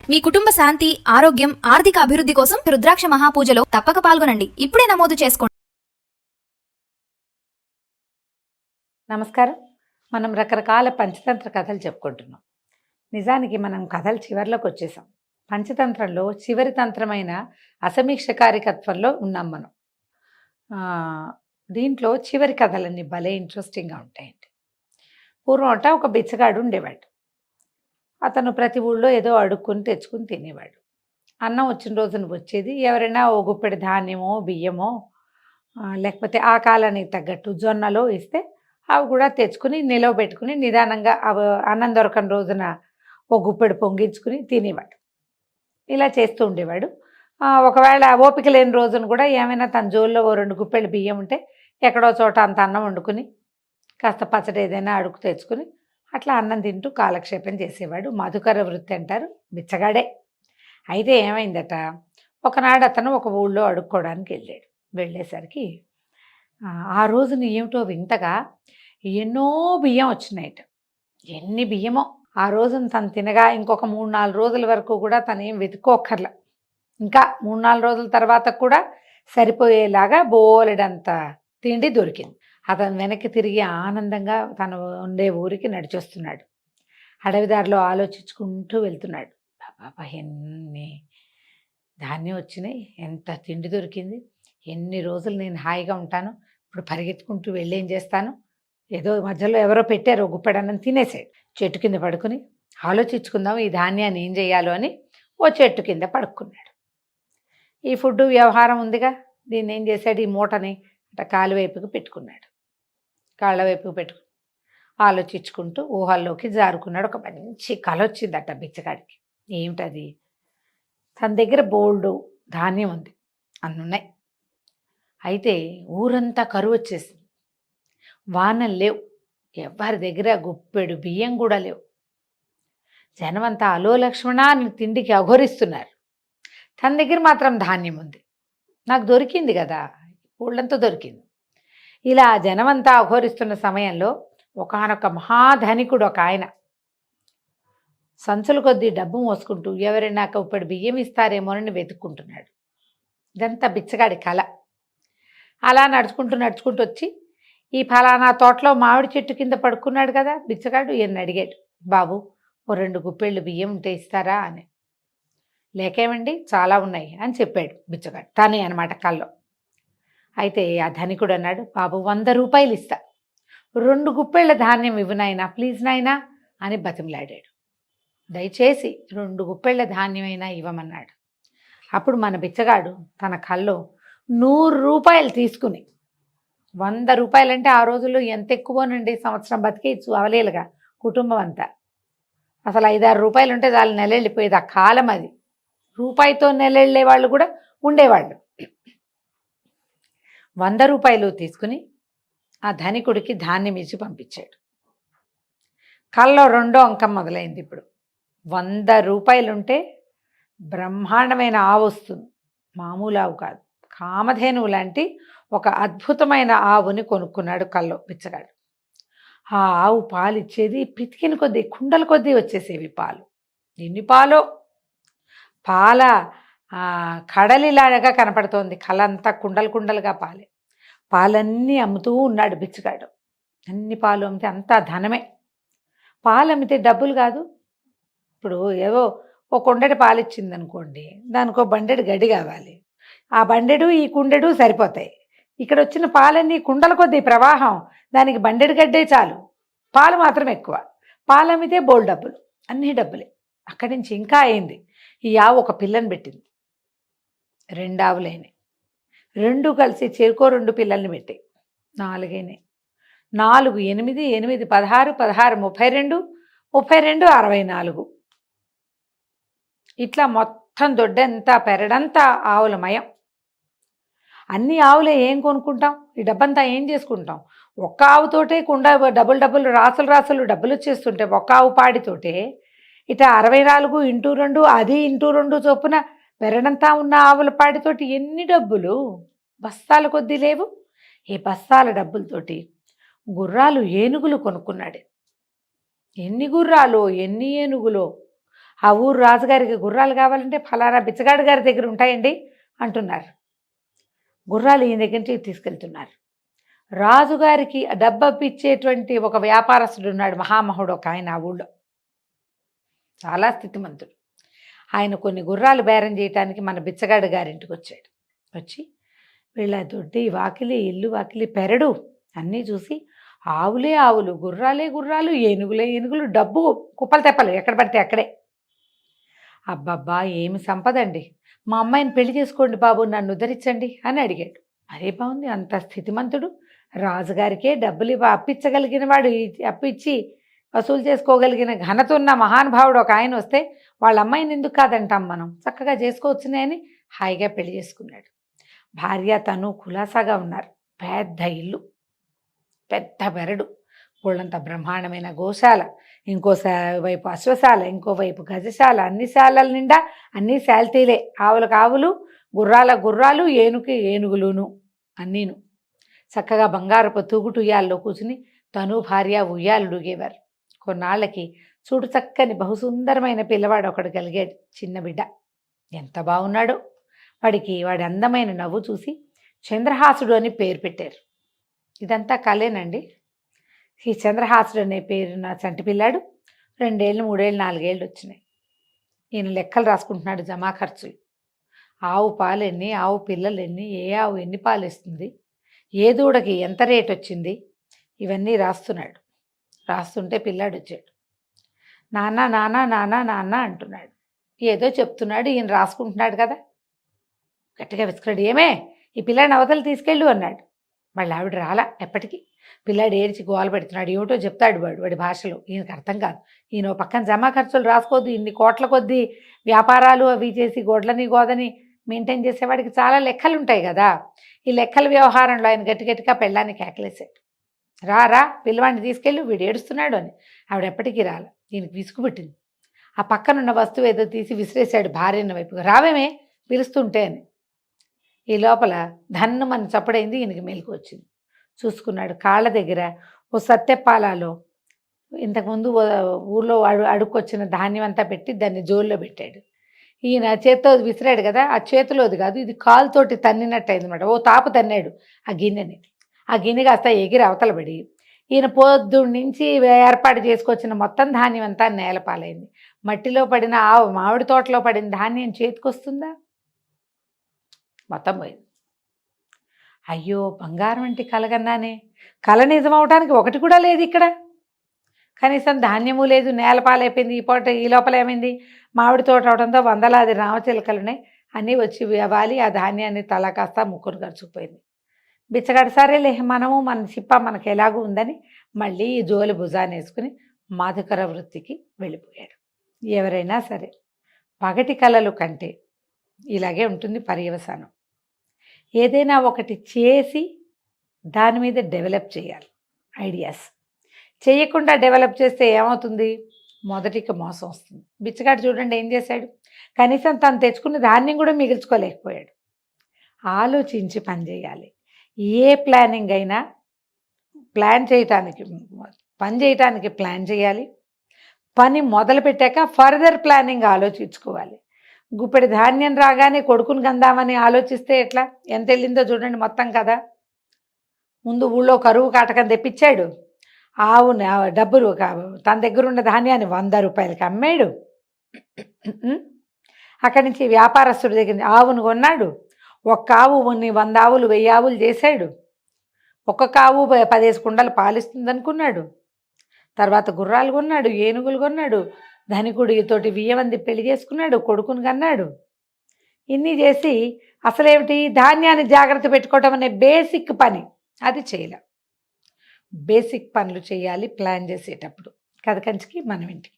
మీ కుటుంబ శాంతి, ఆరోగ్యం, ఆర్థిక అభివృద్ధి కోసం రుద్రాక్ష మహాపూజలో తప్పక పాల్గొనండి. ఇప్పుడే నమోదు చేసుకోండి. నమస్కారం. మనం రకరకాల పంచతంత్ర కథలు చెప్పుకుంటున్నాం. నిజానికి మనం కథల చివరిలోకి వచ్చేసాం. పంచతంత్రంలో చివరి తంత్రమైన అసమీక్షకారికత్వంలో ఉన్నాం మనం. దీంట్లో చివరి కథలన్నీ భలే ఇంట్రెస్టింగ్గా ఉంటాయండి. పూర్వం ఒక బిచ్చగాడు ఉండేవాడు. అతను ప్రతి ఊళ్ళో ఏదో అడుక్కుని తెచ్చుకుని తినేవాడు. అన్నం వచ్చిన రోజున వచ్చేది, ఎవరైనా ఓ గుప్పెడి ధాన్యమో బియ్యమో లేకపోతే ఆ కాలానికి తగ్గట్టు జొన్నలో ఇస్తే అవి కూడా తెచ్చుకుని నిలవ పెట్టుకుని నిదానంగా అవి అన్నం దొరకని రోజున ఓ గుప్పెడు పొంగించుకుని తినేవాడు. ఇలా చేస్తూ ఉండేవాడు. ఒకవేళ ఓపిక లేని రోజున కూడా ఏమైనా తన జోల్లో ఓ 2 గుప్పెళ్ళు బియ్యం ఉంటే ఎక్కడో చోట అంత అన్నం వండుకుని కాస్త పచ్చడి ఏదైనా అడుగు తెచ్చుకుని అట్లా అన్నం తింటూ కాలక్షేపం చేసేవాడు. మధుకర వృత్తి అంటారు, బిచ్చగాడే. అయితే ఏమైందట, ఒకనాడు అతను ఒక ఊళ్ళో అడుక్కోవడానికి వెళ్ళేసరికి ఆ రోజున ఏమిటో వింతగా ఎన్నో బియ్యం వచ్చినాయట. ఎన్ని బియ్యమో! ఆ రోజున తను తినగా ఇంకొక 3-4 రోజుల వరకు కూడా తను ఏం వెతుక్కోక్కర్లా. ఇంకా 3-4 రోజుల తర్వాత కూడా సరిపోయేలాగా బోలెడంత తిండి దొరికింది. అతను వెనక్కి తిరిగి ఆనందంగా తను ఉండే ఊరికి నడిచొస్తున్నాడు. అడవిదారిలో ఆలోచించుకుంటూ వెళ్తున్నాడు. బాబా, ఎన్ని ధాన్యం వచ్చినాయి, ఎంత తిండి దొరికింది, ఎన్ని రోజులు నేను హాయిగా ఉంటాను, ఇప్పుడు పరిగెత్తుకుంటూ వెళ్ళి ఏం చేస్తాను, ఏదో మధ్యలో ఎవరో పెట్టారు గుప్పెడన్నం తినేసాడు. చెట్టు కింద పడుకుని ఆలోచించుకుందాం ఈ ధాన్యాన్ని ఏం చేయాలో అని ఓ చెట్టు కింద పడుకున్నాడు. ఈ ఫుడ్ వ్యవహారం ఉందిగా, దీన్ని ఏం చేశాడు, ఈ మూటని అట్లా కాలు వైపుకి పెట్టుకున్నాడు. కాళ్ళ వైపుకి పెట్టుకుని ఆలోచించుకుంటూ ఊహల్లోకి జారుకున్నాడు. ఒక మంచి కల వచ్చిందట బిచ్చగాడికి. ఏమిటది, తన దగ్గర బోల్డు ధాన్యం ఉంది, అన్నున్నాయి. అయితే ఊరంతా కరువు వచ్చేసింది, వానలు లేవు, ఎవరి దగ్గర గుప్పెడు బియ్యం కూడా లేవు. జనమంతా అలో లక్ష్మణ అని తిండికి అఘోరిస్తున్నారు. తన దగ్గర మాత్రం ధాన్యం ఉంది, నాకు దొరికింది కదా, ఊళ్ళంతా దొరికింది. ఇలా జనమంతా అఘోరిస్తున్న సమయంలో ఒకానొక మహాధనికుడు ఒక ఆయన సంచుల కొద్దీ డబ్బు మోసుకుంటూ ఎవరైనా ఇప్పుడు బియ్యం ఇస్తారేమోనని వెతుక్కుంటున్నాడు. ఇదంతా బిచ్చగాడి కళ. అలా నడుచుకుంటూ వచ్చి ఈ ఫలానా తోటలో మామిడి చెట్టు కింద పడుకున్నాడు కదా బిచ్చగాడు. ఈయన్ని అడిగాడు, బాబు ఓ 2 గుప్పెళ్ళు బియ్యం ఉంటే ఇస్తారా అని. లేకేమండి, చాలా ఉన్నాయి అని చెప్పాడు బిచ్చగాడు, తానే అనమాట కల్లో. అయితే ఆ ధనికుడు అన్నాడు, బాబు 100 రూపాయలు ఇస్తా, 2 గుప్పెళ్ళ ధాన్యం ఇవ్వు నాయనా, ప్లీజ్ నాయనా అని బతిమలాడాడు. దయచేసి 2 గుప్పెళ్ళ ధాన్యమైనా ఇవ్వమన్నాడు. అప్పుడు మన బిచ్చగాడు తన కల్లో 100 రూపాయలు తీసుకుని, 100 రూపాయలంటే ఆ రోజుల్లో ఎంత ఎక్కువనండి, సంవత్సరం బతికేయచ్చు అవలేలుగా కుటుంబం అంతా. అసలు 5-6 రూపాయలు ఉంటే చాలు, నెలెళ్ళిపోయేది ఆ కాలం అది. రూపాయితో నెలెళ్ళే వాళ్ళు కూడా ఉండేవాళ్ళు. 100 రూపాయలు తీసుకుని ఆ ధనికుడికి ధాన్యం ఇచ్చి పంపించాడు. కల్లో 2వ అంకం మొదలైంది. ఇప్పుడు 100 రూపాయలుంటే బ్రహ్మాండమైన ఆవు వస్తుంది, మామూలు ఆవు కాదు, కామధేనువు లాంటి ఒక అద్భుతమైన ఆవుని కొనుక్కున్నాడు కల్లో బిచ్చగాడు. ఆ ఆవు పాలు ఇచ్చేది, పితికిన కొద్దీ కుండల కొద్దీ వచ్చేసేవి పాలు. ఎన్ని పాలో, పాల కడలిలాగా కనపడుతోంది, కళ్ళంతా కుండలుగా పాలే. పాలన్నీ అమ్ముతూ ఉన్నాడు బిచ్చగాడు. అన్ని పాలు అమ్మితే అంతా ధనమే. పాలు అమ్మితే డబ్బులు కాదు. ఇప్పుడు ఏవో ఒక కుండెడు పాలు ఇచ్చింది అనుకోండి, దానికో బండెడు గడ్డి కావాలి, ఆ బండెడు ఈ కుండెడు సరిపోతాయి. ఇక్కడ వచ్చిన పాలన్నీ కుండల కొద్దీ ప్రవాహం, దానికి బండెడు గడ్డే చాలు, పాలు మాత్రం ఎక్కువ. పాలు అమ్మితే బోల్ డబ్బులు, అన్ని డబ్బులే. అక్కడి నుంచి ఇంకా అయింది. ఈ ఆవు ఒక పిల్లని పెట్టింది, 2 ఆవులైనాయి. 2 కలిసి చెరుకో 2 పిల్లల్ని పెట్టాయి, 4 అయినాయి. 4, 8, 8, 16, 16, 32, 32, 64. ఇట్లా మొత్తం దొడ్డంతా పెరడంతా ఆవులమయం. అన్ని ఆవులే, ఏం కొనుక్కుంటాం, ఈ డబ్బంతా ఏం చేసుకుంటాం. ఒక్క ఆవుతోటే కుండ డబ్బులు రాసులు డబ్బులు వచ్చేస్తుంటే, ఒక్క ఆవు పాడితోటే ఇట 64 × 2, అది × 2 చొప్పున పెరడంతా ఉన్న ఆవుల పాడితోటి ఎన్ని డబ్బులు, బస్తాల కొద్దీ లేవు. ఈ బస్తాల డబ్బులతోటి గుర్రాలు ఏనుగులు కొనుక్కున్నాడు. ఎన్ని గుర్రాలో ఎన్ని ఏనుగులో, ఆ ఊరు రాజుగారికి గుర్రాలు కావాలంటే ఫలానా బిచ్చగాడు గారి దగ్గర ఉంటాయండి అంటున్నారు. గుర్రాలు ఈయన దగ్గర నుంచి తీసుకెళ్తున్నారు. రాజుగారికి డబ్బప్పిచ్చేటువంటి ఒక వ్యాపారస్తుడు ఉన్నాడు, మహామహుడు ఒక ఆయన ఆ ఊళ్ళో, చాలా స్థితిమంతుడు. ఆయన కొన్ని గుర్రాలు బేరం చేయటానికి మన బిచ్చగాడు గారింటికి వచ్చాడు. వచ్చి వీళ్ళ దొడ్డి వాకిలి, ఇల్లు వాకిలి, పెరడు అన్నీ చూసి ఆవులే ఆవులు, గుర్రాలే గుర్రాలు, ఏనుగులే ఏనుగులు, డబ్బు కుప్పలు తెప్పలు ఎక్కడ పడితే అక్కడే. అబ్బబ్బా ఏమి సంపదండి, మా అమ్మాయిని పెళ్లి చేసుకోండి బాబు, నన్ను ఉద్ధరించండి అని అడిగాడు. అరే బాగుంది, అంత స్థితిమంతుడు, రాజుగారికే డబ్బులు అప్పించగలిగిన వాడు, అప్పిచ్చి వసూలు చేసుకోగలిగిన ఘనత ఉన్న మహానుభావుడు ఒక ఆయన వస్తే వాళ్ళ అమ్మాయిని ఎందుకు కాదంటాం మనం, చక్కగా చేసుకోవచ్చునే అని హాయిగా పెళ్లి చేసుకున్నాడు. భార్య తను కులాసాగా ఉన్నారు. పెద్ద ఇల్లు, పెద్ద బెరడు, వాళ్ళంత బ్రహ్మాండమైన గోశాల, వైపు అశ్వశాల, ఇంకోవైపు గజశాల, అన్ని శాలల నిండా అన్నీ శాల్తీలే, ఆవులకు ఆవులు, గుర్రాల గుర్రాలు, ఏనుగుకి ఏనుగులును అన్నీను. చక్కగా బంగారపు తూగుటుయ్యాల్లో కూర్చుని తను భార్య ఉయ్యాలుడుగేవారు. కొన్నాళ్ళకి చూడు చక్కని బహుసుందరమైన పిల్లవాడు ఒకడు కలిగాడు, చిన్న బిడ్డ. ఎంత బాగున్నాడో, వాడి అందమైన నవ్వు చూసి చంద్రహాసుడు అని పేరు పెట్టారు. ఇదంతా కలేనండి. ఈ చంద్రహాసుడు అనే పేరున్న చంటి పిల్లాడు 2 ఏళ్ళు 3 ఏళ్ళు 4 ఏళ్ళు వచ్చినాయి. ఈయన లెక్కలు రాసుకుంటున్నాడు, జమా ఖర్చులు. ఆవు పాలు ఎన్ని, ఆవు పిల్లలు ఎన్ని, ఏ ఆవు ఎన్ని పాలు ఇస్తుంది, ఏ దూడకి ఎంత రేట్ వచ్చింది, ఇవన్నీ రాస్తున్నాడు. రాస్తుంటే పిల్లాడు వచ్చాడు. నాన్న నాన్న నాన్న నాన్న అంటున్నాడు. ఏదో చెప్తున్నాడు, ఈయన రాసుకుంటున్నాడు కదా. గట్టిగా విసుకున్నాడు, ఏమే ఈ పిల్లాడిని అవతల తీసుకెళ్ళు అన్నాడు. మళ్ళీ ఆవిడ రాలా ఎప్పటికీ. పిల్లాడు ఏడ్చి గోల పెడుతున్నాడు, ఏమిటో చెప్తాడు వాడి భాషలో, ఈయనకు అర్థం కాదు. ఈయన పక్కన జమా ఖర్చులు రాసుకోవద్దు, ఇన్ని కోట్ల కొద్దీ వ్యాపారాలు అవి చేసి గొడ్లని గోదని మెయింటైన్ చేసేవాడికి చాలా లెక్కలు ఉంటాయి కదా. ఈ లెక్కల వ్యవహారంలో ఆయన గట్టిగా పెళ్ళాన్ని కేకలేశాడు. రా పిల్లవాడిని తీసుకెళ్ళు, వీడు ఏడుస్తున్నాడు అని. ఆవిడ ఎప్పటికీ రాల. ఈయనకి విసుగుపెట్టింది. ఆ పక్కనున్న వస్తువు ఏదో తీసి విసిరేశాడు భార్యన్న వైపుగా, రావేమే పిలుస్తుంటే అని. ఈ లోపల ధన్ను మన చప్పుడైంది, ఈయనకి మెలకు వచ్చింది. చూసుకున్నాడు, కాళ్ళ దగ్గర ఓ సత్తెప్పాలలో ఇంతకుముందు ఊళ్ళో అడుక్కొచ్చిన ధాన్యం అంతా పెట్టి దాన్ని జోల్లో పెట్టాడు. ఈయన చేత్తో విసిరాడు కదా, ఆ చేతిలోది కాదు, ఇది కాలుతోటి తన్నినట్టు అయిందన్నమాట. ఓ తాపు తన్నాడు ఆ గిన్నెని. ఆ గిన్నె కాస్త ఎగిరి అవతల పడి ఈయన పొద్దున్న నుంచి ఏర్పాటు చేసుకొచ్చిన మొత్తం ధాన్యం అంతా నేలపాలైంది. మట్టిలో పడిన మామిడి తోటలో పడిన ధాన్యం చేతికొస్తుందా? మొత్తం పోయింది. అయ్యో బంగారం అంటే కలగన్నానే, కళ నిజమవటానికి ఒకటి కూడా లేదు ఇక్కడ. కనీసం ధాన్యము లేదు, నేలపాలైపోయింది. ఈ లోపల ఏమైంది, మామిడి తోట అవడంతో వందలాది రామచిలకలున్నాయి, అన్నీ వచ్చి వాలి ఆ ధాన్యాన్ని తల కాస్త ముక్కును ఖర్చుకుపోయింది. బిచ్చగాడు సరేలే మనము మన చిప్ప మనకు ఎలాగూ ఉందని మళ్ళీ ఈ జోలి భుజాన్ని వేసుకుని మాధుకర వృత్తికి వెళ్ళిపోయాడు. ఎవరైనా సరే పగటి కళలు కంటే ఇలాగే ఉంటుంది పర్యవసానం. ఏదైనా ఒకటి చేసి దాని మీద డెవలప్ చేయాలి ఐడియాస్. చేయకుండా డెవలప్ చేస్తే ఏమవుతుంది, మొదటికి మోసం వస్తుంది. బిచ్చగాడు చూడండి ఏం చేశాడు, కనీసం తను తెచ్చుకున్న ధాన్యం కూడా మిగిల్చుకోలేకపోయాడు. ఆలోచించి పని చేయాలి. ఏ ప్లానింగ్ అయినా పని చేయటానికి ప్లాన్ చేయాలి. పని మొదలు పెట్టాక ఫర్దర్ ప్లానింగ్ ఆలోచించుకోవాలి. గుప్పెడి ధాన్యం రాగానే కొడుకుని కందామని ఆలోచిస్తే ఎట్లా, ఎంత వెళ్ళిందో చూడండి మొత్తం కదా. ముందు ఊళ్ళో కరువు కాటకం తెప్పించాడు, ఆవుని డబ్బులు తన దగ్గర ఉన్న ధాన్యాన్ని 100 రూపాయలకి అమ్మాడు. అక్కడి నుంచి వ్యాపారస్తుడి దగ్గర ఆవును కొన్నాడు. ఒక్క ఆవు 100 ఆవులు 1000 ఆవులు చేశాడు. ఒక్కొక్క ఆవు 15 కుండలు పాలిస్తుంది అనుకున్నాడు. తర్వాత గుర్రాలు కొన్నాడు, ఏనుగులు కొన్నాడు, ధనికుడితోటి 1000 మంది పెళ్లి చేసుకున్నాడు, కొడుకుని కన్నాడు. ఇన్ని చేసి అసలేమిటి, ధాన్యాన్ని జాగ్రత్త పెట్టుకోవటం అనే బేసిక్ పని అది చేయలే. బేసిక్ పనులు చేయాలి ప్లాన్ చేసేటప్పుడు. కథ కంచికి మనం ఇంటికి.